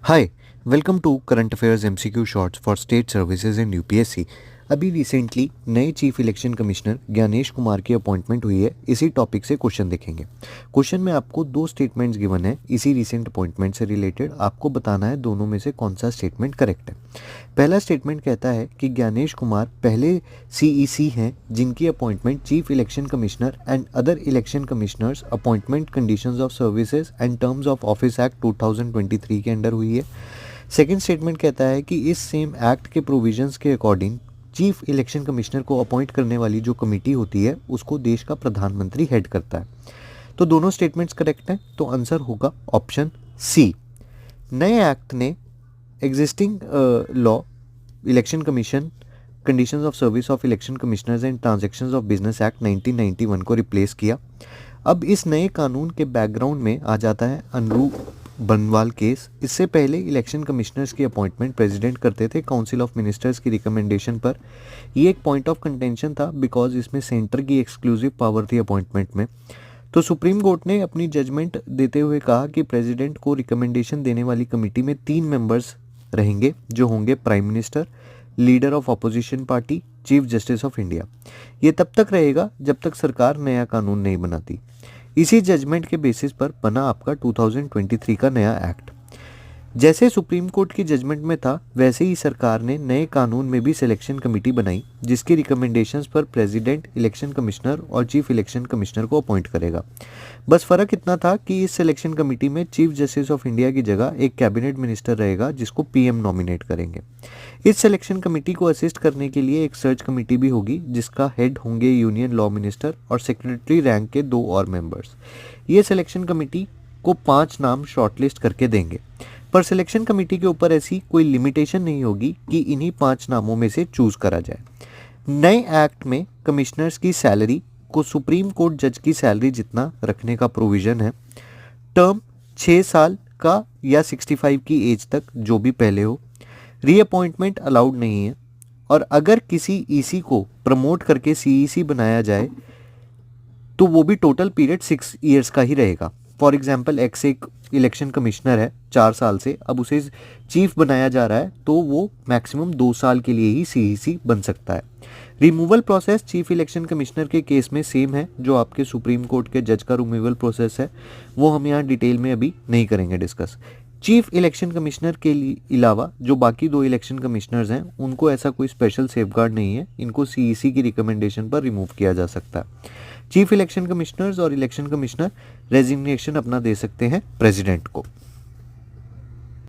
Hi, welcome to current affairs MCQ shorts for state services and UPSC. अभी recently नए chief election commissioner Gyanesh Kumar की appointment हुई है। इसी टॉपिक से क्वेश्चन देखेंगे। क्वेश्चन में आपको दो स्टेटमेंट्स गिवन है इसी रिसेंट अपॉइंटमेंट से रिलेटेड। आपको बताना है दोनों में से कौन सा स्टेटमेंट करेक्ट है। पहला स्टेटमेंट कहता है कि ज्ञानेश कुमार पहले सीईसी हैं जिनकी appointment chief election commissioner and other election commissioners appointment conditions of services and terms of office act 2023 के अंडर हुई है। सेकेंड स्टेटमेंट कहता है कि इस सेम एक्ट के प्रोविजंस के अकॉर्डिंग चीफ इलेक्शन कमिश्नर को अपॉइंट करने वाली जो कमेटी होती है उसको देश का प्रधानमंत्री हेड करता है। तो दोनों स्टेटमेंट्स करेक्ट हैं, तो आंसर होगा ऑप्शन सी। नए एक्ट ने existing law election commission conditions of service of election commissioners and transactions of business act 1991 को रिप्लेस किया। अब इस नए कानून के बैकग्राउंड में आ जाता है अनुरूप बनवाल केस। इससे पहले इलेक्शन कमिश्नर्स की अपॉइंटमेंट प्रेसिडेंट करते थे काउंसिल ऑफ मिनिस्टर्स की रिकमेंडेशन पर। ये एक पॉइंट ऑफ कंटेंशन था बिकॉज इसमें सेंटर की एक्सक्लूसिव पावर थी अपॉइंटमेंट में। तो सुप्रीम कोर्ट ने अपनी जजमेंट देते हुए कहा कि प्रेसिडेंट को रिकमेंडेशन देने वाली कमेटी में 3 मेंबर्स रहेंगे जो होंगे prime minister, leader of opposition party, chief justice of India. ये तब तक रहेगा जब तक सरकार नया कानून नहीं बनाती। इसी जजमेंट के बेसिस पर बना आपका 2023 का नया एक्ट। जैसे सुप्रीम कोर्ट की जजमेंट में था वैसे ही सरकार ने नए कानून में भी सिलेक्शन कमेटी बनाई जिसकी रिकमेंडेशंस पर प्रेसिडेंट इलेक्शन कमिश्नर और चीफ इलेक्शन कमिश्नर को अपॉइंट करेगा। बस फर्क इतना था कि इस सिलेक्शन कमेटी में चीफ जस्टिस ऑफ इंडिया की जगह एक कैबिनेट मिनिस्टर रहेगा जिसको पीएम नॉमिनेट करेंगे। इस सिलेक्शन कमेटी को असिस्ट करने के लिए एक सर्च कमेटी भी होगी जिसका हेड होंगे यूनियन लॉ मिनिस्टर और सेक्रेटरी रैंक के 2 और मेंबर्स। ये सिलेक्शन कमेटी को 5 नाम शॉर्टलिस्ट करके देंगे, पर सिलेक्शन कमेटी के ऊपर ऐसी कोई लिमिटेशन नहीं होगी कि इन्हीं 5 नामों में से चूज करा जाए। नए एक्ट में कमिश्नर्स की सैलरी को सुप्रीम कोर्ट जज की सैलरी जितना रखने का प्रोविजन है। टर्म 6 साल का या 65 की एज तक जो भी पहले हो। रीअपॉइंटमेंट अलाउड नहीं है और अगर किसी ईसी को प्रमोट करके सीईसी बनाया जाए तो वो भी टोटल पीरियड 6 ईयर्स का ही रहेगा। फॉर एग्जाम्पल एक्स एक इलेक्शन कमिश्नर है 4 साल से, अब उसे चीफ बनाया जा रहा है तो वो मैक्सिमम 2 साल के लिए ही सीईसी बन सकता है। Removal process chief election commissioner के केस में सेम है जो आपके सुप्रीम कोर्ट के जज का रिमूवल प्रोसेस है, वो हम यहाँ डिटेल में अभी नहीं करेंगे डिस्कस। चीफ इलेक्शन कमिश्नर के अलावा जो बाकी 2 इलेक्शन कमिश्नर्स हैं उनको ऐसा कोई स्पेशल सेफगार्ड नहीं है, इनको सीईसी की रिकमेंडेशन पर रिमूव किया जा सकता है। चीफ इलेक्शन कमिश्नर्स और इलेक्शन कमिश्नर रेजिग्नेशन अपना दे सकते हैं प्रेसिडेंट को।